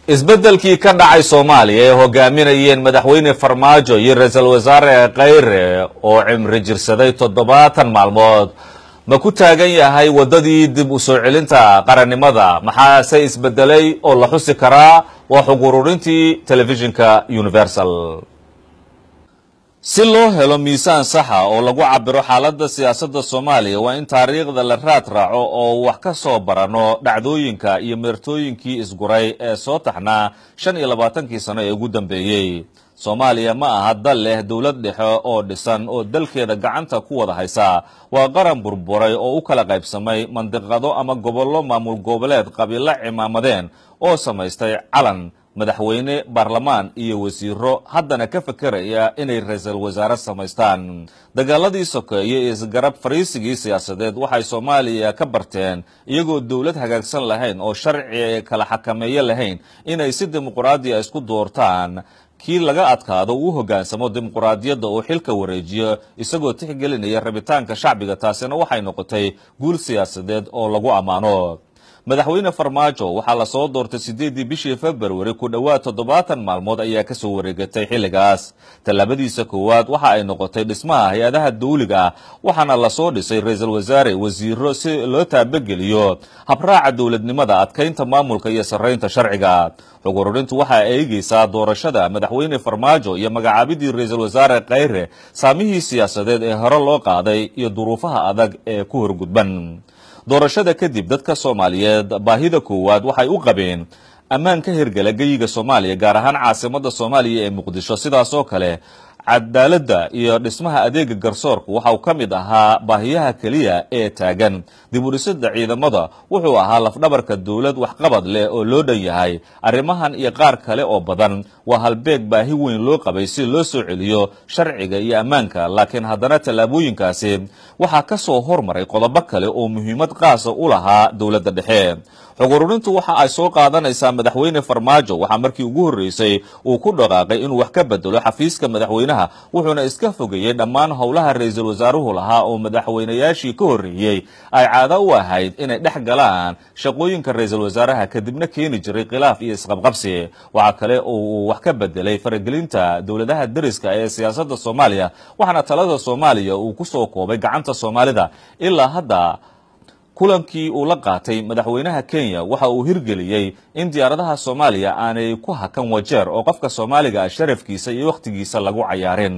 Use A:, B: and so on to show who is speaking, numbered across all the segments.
A: isbedelkii ka dhacay Soomaaliya ee hogaaminayeen madaxweyne Farmaajo iyo ra'iisul wasaare Khayre oo cimri jirsaday 70 maalmood ma ku taagan yahay wadadii dib u soo celinta qarannimada maxaa isbedelay oo la xusi karaa waa xuquuqintii telefishinka Universal si loo helo miisaan sax ah oo lagu cabiro xaaladda siyaasadda Soomaaliya waa in taariikhda la raad raaco oo wax ka soo barano dhacdooyinka iyo meertooyinkii isguray ee soo taxnaa 25 sano ee ugu dambeeyay Soomaaliya ma aha dal leh dawlad dhexe oo dhisan oo dalkeeda gacanta ku wada haysa waa qaran burburay oo u kala qaybsamay mandiqado ama gobollo maamul goboleed qabiilo cimaamadeen oo samaystay calan madaxweyne baarlamaan iyo wasiiro haddana ka fakaraya inay ra'iisul wasaare samaystaan dagaaladii sokeeye ee isgarab fariisigii siyaasadeed waxay Soomaaliya ka barteen iyagoo dawlad hagaagsan lahayn oo sharci kala xakameeyo lahayn inay si dimuqraadi ah isku doortaan kii laga adkaado uu hogaansamo dimuqraadiyadda oo xilka wareejiyo isagoo tixgelinaya rabitaanka shacbiga taasina waxay noqotay guul siyaasadeed oo lagu amaano madaxweyne Farmaajo waxa la soo doortay 8 bishii February ku dhawaad 70 maalmood ayaa ka soo wareegatay xilligaas talaabadiisa koowaad waxa ay noqotay dhismaha hay'adaha dawliga waxaana la soo dhisay ra'iisul wasaare wasiiro si loo taabageliyo habraaca dawladnimada adkeynta maamulka iyo sareynta sharciga xuquuqintu waxa ay eegaysaa doorashada madaxweyne Farmaajo iyo magacaabidii ra'iisul wasaare Khayre saamihii siyaasadeed ee hore loo qaaday iyo duruufaha adag ee ku horgudban doorashada kadib dadka Soomaaliyeed baahida koowaad waxay u qabeen ammaan ka hirgala geyiga Soomaaliya gaar ahaan caasimadda Soomaaliya ee Muqdisho sidaas oo kale cadaaladda iyo dhismaha adeega garsoorku waxa uu kamid ahaa baahiyaha kaliya ee taagan dib u dhisidda ciidamada wuxuu ahaa lafdhabarka dawlad wax qabad leh oo loo dhan yahay arrimahan iyo qaar kale oo badan waa halbeeg baahi weyn loo qabay si loo soo celiyo sharciga iyo ammaanka laakiin haddana talaabooyinkaasi waxa ka soo hormaray qodobo kale oo muhiimad qaas ah u lahaa dawladda dhexe xuquuqintu waxa ay soo qaadanaysaa madaxweyne Farmaajo waxa markii ugu horeysay uu ku dhaqaaqay inuu wax ka bedelo xafiiska madaxweynaha wuxuuna iska fogeeyay dhammaan howlaha ra'iisul wasaaruhu lahaa oo madaxweynayaashii ka horeeyay ay caado u ahayd inay dhex galaan shaqooyinka ra'iisul wasaaraha kadibna keeni jiray khilaaf iyo isqabqabsi waxa kale oo uu wax ka bedelay faragelinta dawladaha dariska ee siyaasadda Soomaaliya waxaana talada Soomaaliya uu ku soo koobay gacanta Soomaalida ilaa hadda kulankii uu la qaatay madaxweynaha Kenya waxa uu hirgeliyay in diyaaradaha Soomaaliya aanay ku hakan wajeer oo qofka Soomaaliga sharafkiisa iyo waqtigiisa lagu cayaarin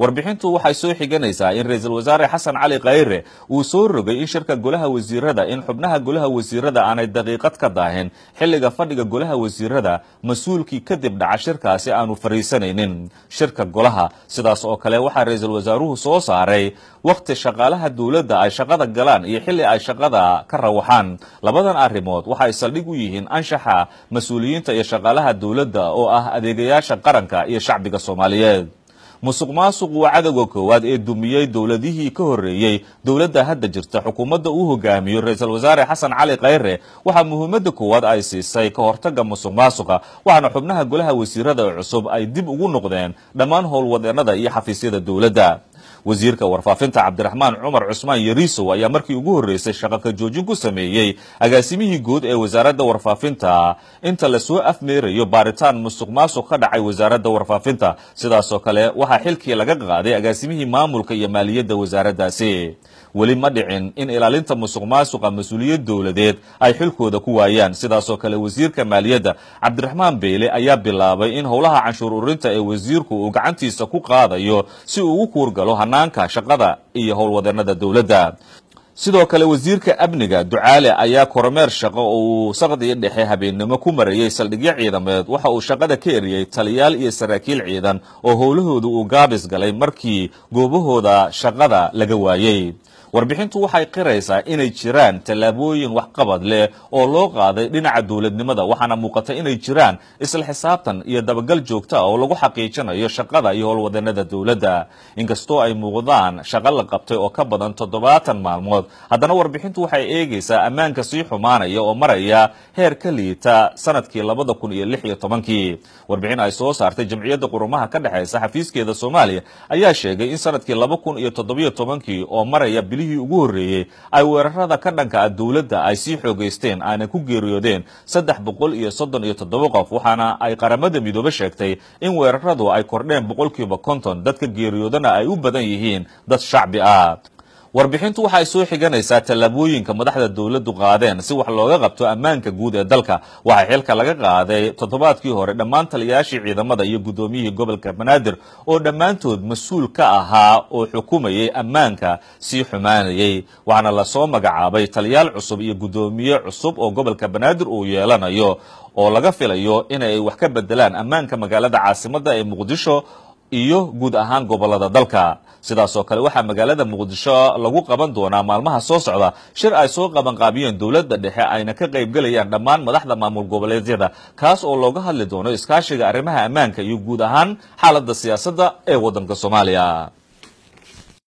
A: warbixintu waxay soo xiganaysaa in ra'iisul wasaare Xasan Cali Khayre uu soo rogay in shirka golaha wasiirada in xubnaha golaha wasiirada aanay daqiiqad ka daahin xilliga fadhiga golaha wasiirada mas'uulkii kadib dhaca shirkaasi aanu fariisanaynin shirka golaha sidaas oo kale waxa ra'iisul wasaaruhu soo saaray waqti shaqaalaha dawladda ay shaqada galaan iyo xilli ay shaqada ka rawaxaan labadan arrimood waxay saldhig u yihiin anshaxa mas'uuliyiinta iyo shaqaalaha dawladda oo ah adeegayaasha qaranka iyo shacbiga Soomaaliyeed musuqmaasuqu waa cadawga koowaad ee dumiyay dawladihii ka horeeyay dawladda hadda jirta xukuumadda uu hogaamiyo ra'iisul wasaare Xasan Cali Khayre waxa muhiimadda koowaad ay siisay ka hortagga musuqmaasuqa waxaana xubnaha golaha wasiirada cusub ay dib ugu noqdeen dhammaan howlwadeenada iyo xafiisyada dawladda wasiirka warfaafinta Cabdiraxmaan Cumar Cusmaan Yariiso ayaa markii ugu horeysay shaqo ka joojin ku sameeyay agaasimihii guud ee wasaaradda warfaafinta inta la soo afmeerayo baaritaan musuqmaasuq ka dhacay wasaaradda warfaafinta sidaas oo kale waxa xilkii laga qaaday agaasimihii maamulka iyo maaliyadda wasaaraddaasi weli ma dhicin in ilaalinta musuqmaasuqa mas'uuliyad dawladeed ay xilkooda ku waayaan sidaas oo kale wasiirka maaliyadda Cabdiraxmaan Beyle ayaa bilaabay in howlaha canshuur ururinta ee wasiirku uu gacantiisa ku qaadayo si uu u kuurgalo hanaanka shaqada iyo howlwadeenada dawladda sidoo kale wasiirka amniga Ducaale ayaa kormeer shaqo oo saqdiga dhexe habeenimo ku marayay saldhigyo ciidameed waxa uu shaqada ka eriyay taliyaal iyo saraakiil ciidan oo howlahoodu uu gaabis galay markii goobahooda shaqada laga waayay warbixintu waxay qiraysaa inay jiraan talaabooyin wax qabad leh oo loo qaaday dhinaca dawladnimada waxaana muuqata inay jiraan isla xisaabtan iyo dabagal joogto ah oo lagu xaqiijinayo shaqada iyo howlwadeenada dawladda inkastoo ay muuqdaan shaqo la qabtay oo ka badan 70 maalmood haddana warbixintu waxay eegaysaa ammaanka sii xumaanaya oo maraya heer ka liita sanadkii 2016 warbixin ay soo saartay jamciyadda qurumaha ka dhaxaysa xafiiskeeda Soomaaliya ayaa sheegay in sanadkii 2017 oo maraya bilihii ugu horreeyey ay weerarada ka dhanka ah dowladda ay sii xoogaysteen ayna ku geeriyoodeen 337 qof waxaana ay qaramada midoobe sheegtay in weeraradu ay kordheen 50% dadka geeriyoodana ay u badan yihiin dad shacbi ah. warbixintu waxa ay soo xiganaysaa tallaabooyinka madaxda dawladdu qaadeen si wax looga qabto ammaanka guud ee dalka. waxaa xilka laga qaaday toddobaadkii hore dhammaan taliyayaashii ciidamada iyo gudoomiyihii gobolka Banaadir oo dhammaantood mas'uul ka ahaa oo xukumayay ammaanka sii xumaanayay. waxaana la soo magacaabay taliyaal cusub iyo gudoomiye cusub oo gobolka Banaadir uu yeelanayo oo laga filayo inay wax ka bedelaan ammaanka magaalada caasimadda ee Muqdisho iyo guud ahaan gobolada dalka. sidaas oo kale waxaa magaalada Muqdisho lagu qaban doonaa maalmaha soo socda shir ay soo qaban qaabiyeen dawladda dhexe ayna ka qayb galayaan dhammaan madaxda maamul goboleedyada kaas oo looga hadli doono iskaashiga arrimaha ammaanka iyo guud ahaan xaaladda siyaasadda ee waddanka Soomaaliya.